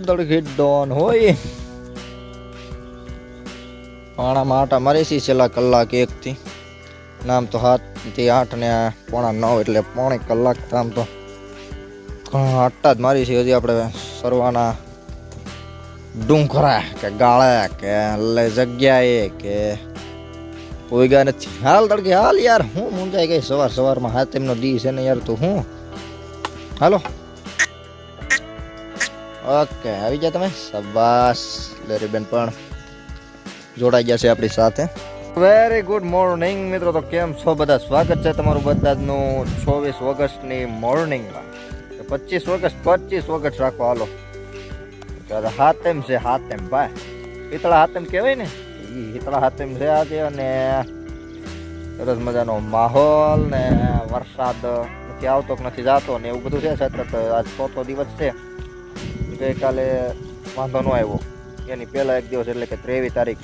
દળખી Don હોય પાણામાં આટા મારી છે છેલ્લા કલાક 1 થી નામ તો 7 થી 8 ને 8:45 એટલે પોણી કલાક આમ તો આટા જ મારી છે. હજી આપણે સરવાના ડુંગરા કે ગાળા કે જગ્યાએ કે કોઈ ગા નથી. હાલ તડકે હાલ યાર, હું મૂંઝાઈ ગઈ સવારમાં. હાથેમનો દી છે ને યાર, તું હું હાલો. ઓકે આવી ગયા તમે, શાબાશ. લેરીબેન પણ જોડાઈ ગયા છે આપણી સાથે. વેરી ગુડ મોર્નિંગ મિત્રો. તો કેમ છો બધા? સ્વાગત છે તમારું બધાનું 24 ઓગસ્ટની મોર્નિંગમાં. 25 ઓગસ્ટ રાખો હાલો. હાથેમ છે, હાથેમ ભાઈ, હિતળા હાથેમ કહેવાય ને, હિતળા હાથેમ છે આજે. અને સરસ મજાનો માહોલ ને વરસાદ નથી આવતો કે નથી જાતો ને એવું બધું છે. સતત આજ 4થો દિવસ છે. ગઈકાલે વાંધો ન આવ્યો, એની પહેલા એક દિવસ એટલે કે 23 તારીખ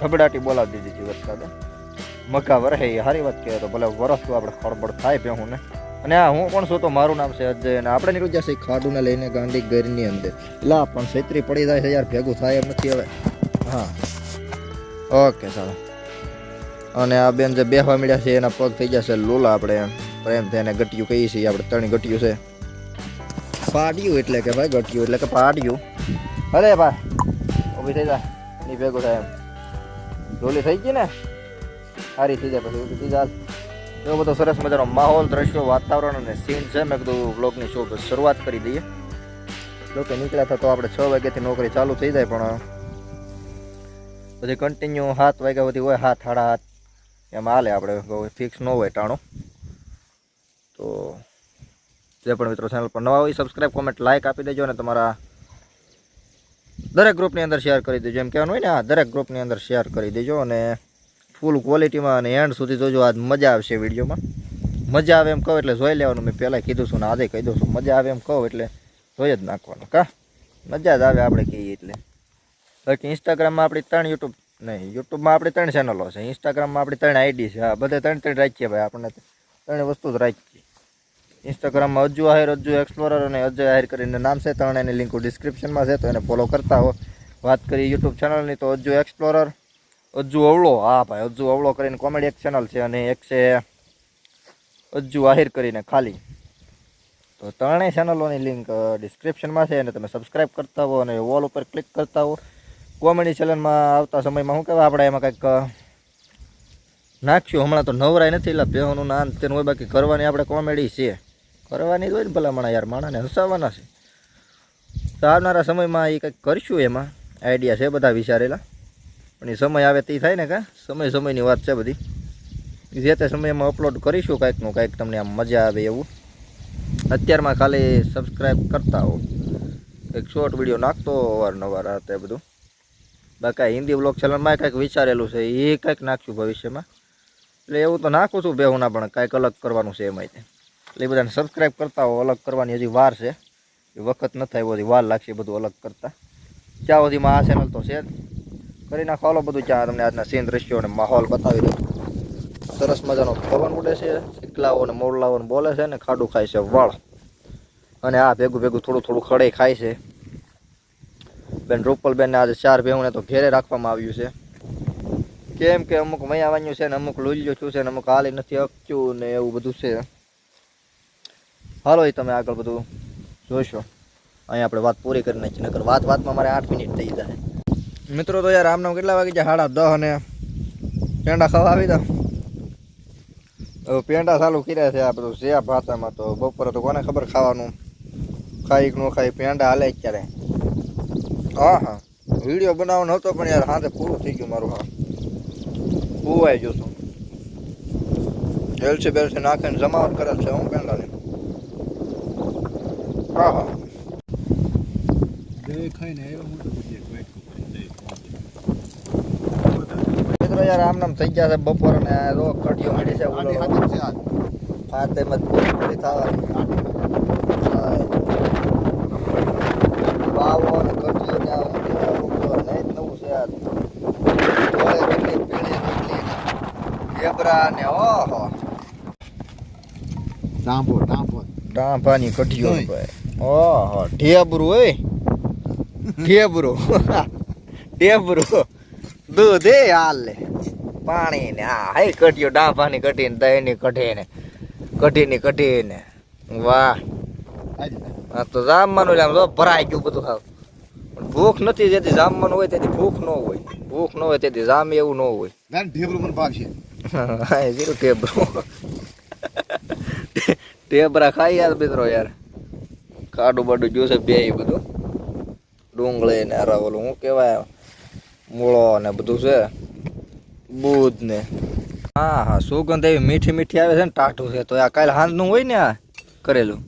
ધબડાટી બોલાવી દીધી હતી વરસાદે. મકા વરહે એ સારી વાત કહેવાય. તો ભલે વરસતું આપણે ખળબળ થાય ભેહું ને. અને હા, હું કોણ છું તો મારું નામ છે અજય. અને આપણે નીકળી જશે ખાડુને લઈને ગાંડી ઘરની અંદર. લા પણ છેતરી પડી જાય છે યાર, ભેગું થાય એમ નથી હવે. હા ઓકે ચાલો. અને આ બેન જે બેહવા મળ્યા છે એના પગ થઈ જશે લોલા. આપણે પ્રેમ થઈને ગટિયું કહીએ છીએ આપણે. 3 ગટિયું છે. પાડ્યું એટલે કે ભાઈ, ગટિયું એટલે કે પાડ્યું. અરે ભાઈ ઊભી થઈ જાય, નહીં ભેગું થાય એમ. ડોલી થઈ ગઈ ને, સારી થઈ જાય પછી ઊભી થઈ જાય. એવો બધો સરસ મજાનો માહોલ, દ્રશ્યો, વાતાવરણ અને સીન છે. મેં કીધું બ્લોગની શરૂઆત કરી દઈએ. લોકો નીકળ્યા હતા તો આપણે 6 વાગ્યાથી નોકરી ચાલુ થઈ જાય, પણ બધી કન્ટિન્યુ 7 વાગ્યા સુધી હોય, 7 સાડા 7 એમાં હાલે. આપણે ફિક્સ ન હોય ટાણું. તો જે પણ મિત્રો ચેનલ પર નવા હોય સબસ્ક્રાઈબ, કોમેન્ટ, લાઇક આપી દેજો. અને તમારા દરેક ગ્રુપની અંદર શેર કરી દેજો. એમ કહેવાનું હોય ને, આ દરેક ગ્રુપની અંદર શેર કરી દેજો. અને ફૂલ ક્વોલિટીમાં અને એન્ડ સુધી જોજો. આજ મજા આવશે વિડીયોમાં. મજા આવે એમ કહો એટલે જોઈ લેવાનું. મેં પહેલાં કીધું છું ને આજે કહી દઉં છું, મજા આવે એમ કહો એટલે જોઈ જ નાખવાનું. કા મજા જ આવે આપણે કહીએ એટલે. બાકી ઇન્સ્ટાગ્રામમાં આપણી 3 યુટ્યુબમાં આપણી 3 ચેનલો છે. ઇન્સ્ટાગ્રામમાં આપણી 3 આઈડી છે. હા, બધે 3 રાખીએ ભાઈ. આપણને 3 વસ્તુ જ રાખીએ. ઇન્સ્ટાગ્રામમાં અજ્જુ આહિર, અજ્જુ એક્સપ્લોરર અને અજય આહિર કરીને નામ છે. 3 એની લિંક ડિસ્ક્રિપ્શનમાં છે, તો એને ફોલો કરતા હો. વાત કરી યુટ્યુબ ચેનલની તો અજ્જુ એક્સપ્લોરર, અજ્જુ અવળો. હા ભાઈ, અજ્જુ અવળો કરીને કોમેડી એક ચેનલ છે. અને એક છે અજ્જુ આહિર કરીને ખાલી. તો 3 ચેનલોની લિંક ડિસ્ક્રિપ્શનમાં છે. અને તમે સબસ્ક્રાઈબ કરતા હો અને વોલ ઉપર ક્લિક કરતા હો. કોમેડી ચેનલમાં આવતા સમયમાં શું કહેવાય, આપણે એમાં કંઈક નાખ્યું. હમણાં તો નવરાય નથી એટલે બેહોનું નામ તેનું હોય. બાકી કરવાની આપણે કોમેડી છે, કરવાની જ હોય ને ભલામણા યાર. માણાને હસાવવાના છે. તો આવનારા સમયમાં એ કંઈક કરશું. એમાં આઈડિયા છે બધા વિચારેલા, પણ એ સમય આવે તે થાય ને. કાં સમયની વાત છે બધી. જે તે સમયમાં અપલોડ કરીશું કાંઈકનું કાંઈક, તમને આમ મજા આવે એવું. અત્યારમાં ખાલી સબસ્ક્રાઈબ કરતા હો. એક શોર્ટ વિડીયો નાખતો અવારનવાર આ તે બધું. બાકી હિન્દી બ્લોગ ચેનલમાં કંઈક વિચારેલું છે, એ કંઈક નાખશું ભવિષ્યમાં. એટલે એવું તો નાખું છું બેહુના, પણ કાંઈક અલગ કરવાનું છે એમાં. એટલે એ બધાને સબસ્ક્રાઈબ કરતા હો. અલગ કરવાની હજી વાર છે, એ વખત ન થાય, બધી વાર લાગશે બધું અલગ કરતાં. ત્યાં સુધીમાં આ ચેનલ તો છે જ. કરી નાખો હાલો બધું. ત્યાં તમને આજના સીન, દ્રશ્યો અને માહોલ બતાવી દઉં. સરસ મજાનો પવન ઉડે છે, ચીકલાઓ અને મોરલાઓ બોલે છે, ને ખાડું ખાય છે વળ. અને આ ભેગું થોડું ખડે ખાય છે. બેન રૂપલબેનને આજે 4 ભેહુંને તો ઘેરે રાખવામાં આવ્યું છે. કેમ કે અમુક મૈયા વાન્યું છે ને અમુક લુલ્યું થયું છે ને અમુક હાલી નથી અકચ્યું ને એવું બધું છે. હાલો એ તમે આગળ બધું જોઈશો. અહીંયા આપણે વાત પૂરી કરી નાખીએ, નકર વાતમાં મારે 8 મિનિટ થઈ જાય. મિત્રો તો યાર આમનામ કેટલા વાગી જાય? 10:30. અને પેંડા ખાવા આવી દો. હવે પેંડા ચાલુ કર્યા છે આ બધું છે આ ભાતામાં. તો બપોરે તો કોને ખબર ખાવાનું ખાઈ ન ખાઈ. પેંડા હાલે અત્યારે. હા વિડીયો બનાવવાનો હતો પણ યાર હાથે પૂરું થઈ ગયું મારું. હા પૂવાઈ ગયું છું. બેલસી નાખીને જમાવટ કરે છે હું પેંડાની. હા મિત્રો યાર આમ નામ થઈ ગયા છે બપોર અને રોગ કઢીઓ મળી છે. હાથે મત પૂરી થવાની બાવો અને કઢીઓ ને નવું છે. ઢેબરા ને ઓહો ડાંભાની કઢીઓ. ઓહો ઢેબરું હોય ઢેબરો ઢેબરો દૂધ એ હાલ લે પાણી ને આ હે કઢિયો ડાભાની કઢીને દહીંની કઢીને વાહ હા તો જામવાનું આમ તો ભરાઈ ગયું બધું ખાવ ભૂખ નથી જેથી જામવાનું હોય તેથી ભૂખ ન હોય તેથી જામ એવું ન હોય ઢેબરું મને ભાગશે હા જીરું ટેબરા ખાઈ યાર મિત્રો યાર કાડું બાડું જોશે બે બધું ડુંગળી ને અરે ઓલું શું કહેવાય મૂળો ને બધું છે બૂધ ને હા સુગંધ એવી મીઠી આવે છે ને ટાઢું છે તો આ કાલે હાંજનું હોય ને આ કરેલું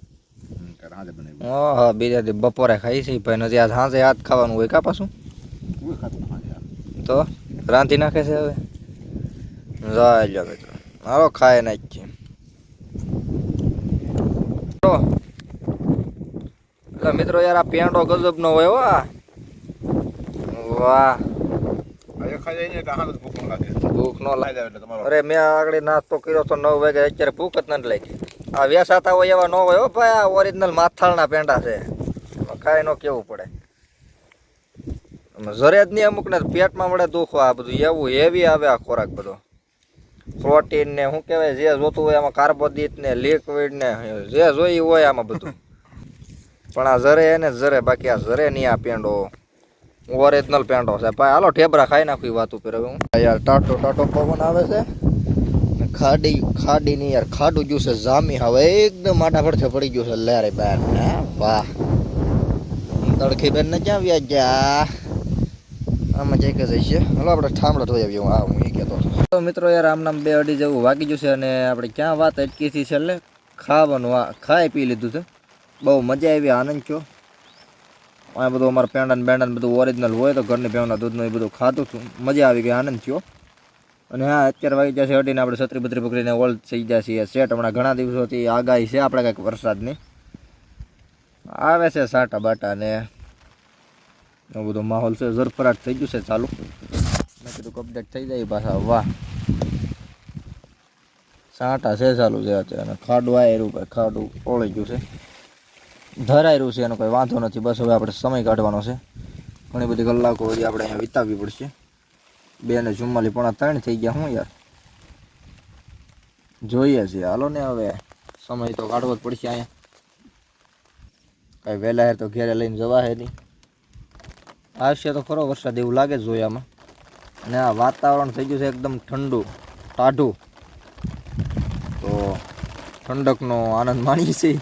હા બીજા દી બપોરે ખાઈ છે ભાઈ નથી આજ સાંજે હાથ ખાવાનું હોય કા પાછું તો રાંધી નાખે છે હવે જાય લો મિત્રો હાલો ખાય નાખીએ એટલે મિત્રો યાર આ પેંડો ગજબ નો હોય વાહ ભૂખ નો લાગે અરે મેં આગળ નાસ્તો કર્યો તો 9 વાગે અત્યારે ભૂખ જ નથી લાગી આ વેસાતા હોય એવા ન હોય હો ભાઈ આ ઓરિજિનલ માથાળના પેંડા છે ખાઈ નો કેવું પડે જરે જ નહીં અમુક ને પેટમાં મળે દુખો આ બધું એવું હેવી આવે આ ખોરાક બધો પ્રોટીન ને શું કહેવાય જે જોતું હોય આમાં કાર્બોદિત ને લિક્વિડ ને જે જોઈ હોય આમાં બધું પણ આ જરે એને જરે બાકી આ જરે નહીં આ પેંડો ઓરિજિનલ પેંડો છે ભાઈ હાલો ઠેબરા ખાઈ નાખી વાત ઉપર હવે હું યાર ટાટો પવન આવે છે ખાડી ની યાર ખાડું ગયું છે જામી હવે એકદમ માટા પડશે પડી ગયું છે લેરે બેન ને વાહ તડખી બેન ને ક્યાં વ્યા ગયા આમાં જઈ કે જઈશે હાલો આપણે ઠામડા ધોઈ આવીએ હું હું એ કહેતો તો મિત્રો યાર આમનામ 2-2 જેવું વાગી ગયું છે અને આપણે ક્યાં વાત અટકી હતી છેલ્લે ખાવાનું ખાઈ પી લીધું છે બહુ મજા આવી આનંદ થયો આ બધું અમારા પેંડા બેંડા બધું ઓરિજિનલ હોય તો ઘરની ભેવના દૂધનું એ બધું ખાધું છું મજા આવી ગઈ આનંદ થયો અને હા અત્યારે વાગી જશે અડીને આપણે છત્રી બત્રી પકડીને ઓલ થઈ ગયા છીએ સેટ હમણાં ઘણા દિવસોથી આગાહી છે આપણે કંઈક વરસાદની આવે છે સાટા બાટા ને એવું બધો માહોલ છે ઝરફરાટ થઈ ગયું છે ચાલુ મેં કીધું અપડેટ થઈ જાય પાછા વાહ સાટા છે ચાલુ છે અત્યારે ખાડું આવેલું ભાઈ ખાડું ઓળી ગયું છે ધરાયેલું છે એનો કોઈ વાંધો નથી બસ હવે આપણે સમય કાઢવાનો છે ઘણી બધી કલાકો હજી આપણે અહીંયા વિતાવવી પડશે 2:44 થઈ ગયા હું યાર જોઈએ છે હાલો ને હવે સમય તો કાઢવો જ પડશે અહીંયા કાંઈ વહેલા તો ઘેરે લઈને જવા હે નહીં આવશે તો ખરો વરસાદ એવું લાગે જ જોયામાં અને આ વાતાવરણ થઈ ગયું છે એકદમ ઠંડુ ટાઢું તો ઠંડકનો આનંદ માણીએ છીએ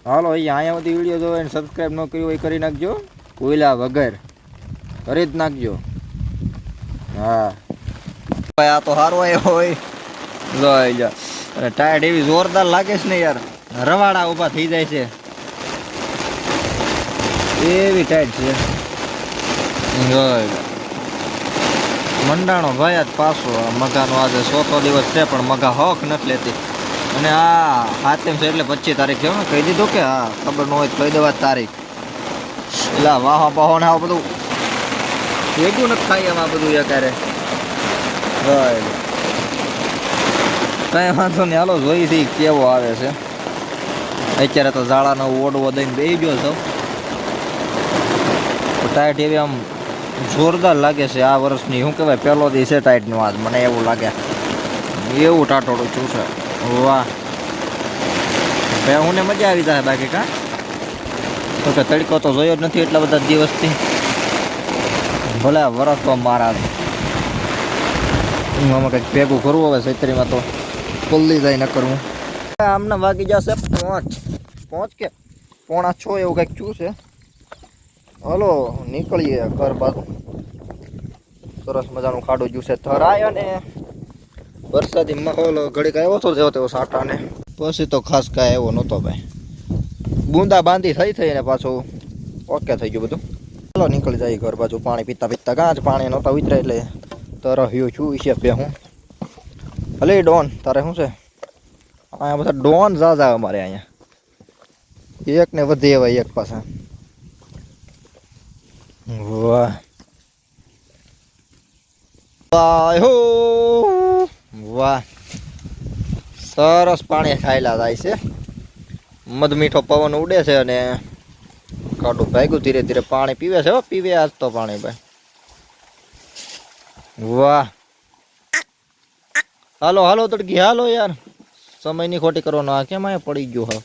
હાલો અહીંયા બધી વિડીયો જોવે ને સબસ્ક્રાઈબ ન કર્યું હોય કરી નાખજો કોયલા વગર કરી જ નાખજો હા ભાઈ આ તો સારો આવ્યો હોય જોઈ જા અને ટાયર્ડ એવી જોરદાર લાગે છે ને યાર રવાડા ઊભા થઈ જાય છે એવી ટાઈટ છે મંડાણો ભાઈ આજ પાછો મગાનો આજે 100 દિવસ છે પણ મગા હક નથી લેતી અને આ હાથેમ છે એટલે 25 તારીખ છે કહી દીધું કે હા ખબર ન હોય તો કહી દેવા તારીખ એટલે વાહો પાહો ને આ બધું ભેગું નથી ખાઈ એમાં બધું ક્યારે કાંઈ વાંધો નહીં હાલો જોઈ થી કેવો આવે છે અત્યારે તો ઝાડાનો ઓડવો દઈને બેસી ગયો છો ટાઈટ એવી આમ જોરદાર લાગે છે આ વર્ષની શું કહેવાય પહેલો દી છે ટાઈટનો આજ મને એવું લાગે એવું ટાટોડું છું છે વાહ ભાઈ હું ને મજા આવી જાય બાકી કાં તો કે તડકો તો જોયો જ નથી એટલા બધા દિવસથી ભલે વરસ તો મારા આમાં કંઈક ભેગું કરવું હવે છત્રીમાં તો જલ્દી જાય ન કરવું આમને વાગી જશે 5 કે 5:45 એવું કંઈક શું છે હલો નીકળીએ ઘર બાજુ સરસ મજાનું ખાડું જ્યુસે થરાય અને વરસાદી માહોલ ઘડીક આવ્યો હતો જેવો તેવો સાટાને પછી તો ખાસ કાંઈ એવો નહોતો ભાઈ બૂંદા બાંધી થઈ ને પાછું ઓકે થઈ ગયું બધું ચાલો નીકળી જાય ઘર બાજુ પાણી પીતા કાં જ પાણી નહોતા ઉતરે એટલે તરહ્યું છું છે બે હું ભલે ડોન તારે શું છે અહીંયા બધા ડોન ઝાઝા અમારે અહીંયા એક ને વધે એવા એક પાછા વાહ વાહ સરસ પાણી ખાયેલા જાય છે મધ મીઠો પવન ઉડે છે અને કાઢું ભાગ્યું ધીરે ધીરે પાણી પીવે છે. પીવે આજ તો પાણી ભાઈ. વાહ હાલો હાલો તડકી હાલો યાર, સમયની ખોટી કરવાનો. આ કેમ અહીંયા પડી ગયો હા.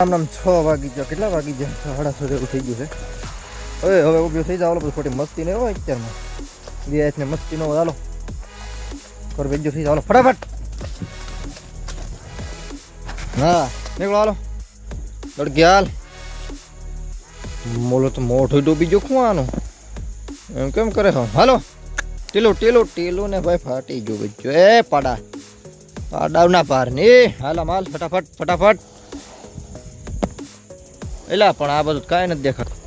આમ 6 વાગી ગયા. કેટલા વાગી ગયા? 6:30 જેવું થઈ ગયું છે. હવે ઊભી થઈ જાવ. પછી ખોટી મસ્તી નહીં હોય અત્યારમાં. ને મસ્તી ન હોય. હાલો કર બેજો થઈ જાવ ફટાફટ. હા નીકળો હાલો લડકી હાલ. મોલો તો મોઢું ડૂબી ગયું ખુવાનું એમ કેમ કરે? હાલો ટીલું ટીલું ટીલું ને ભાઈ ફાટી ગયું બચ્ચું. એ પાડા ના પાર ને હાલ માલ ફટાફટ ફટાફટ. એલા પણ આ બધું કાંઈ નથી દેખાતું.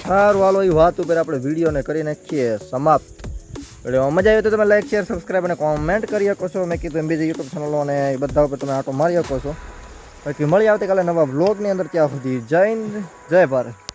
સારું હાલો એ વાત ઉપર આપણે વિડીયોને કરી નાખીએ સમાપ્ત. વિડીયો મજા આવી તો તમે લાઈક શેર સબસ્ક્રાઈબ અને કોમેન્ટ કરી શકો છો. મેં કીધું એમ બીજી યુટ્યુબ ચેનલો અને એ બધા ઉપર તમે આટો મારી શકો છો. બાકી મળી આવતીકાલે નવા વ્લોગની અંદર. ત્યાં સુધી જય હિન્દ જય ભારત.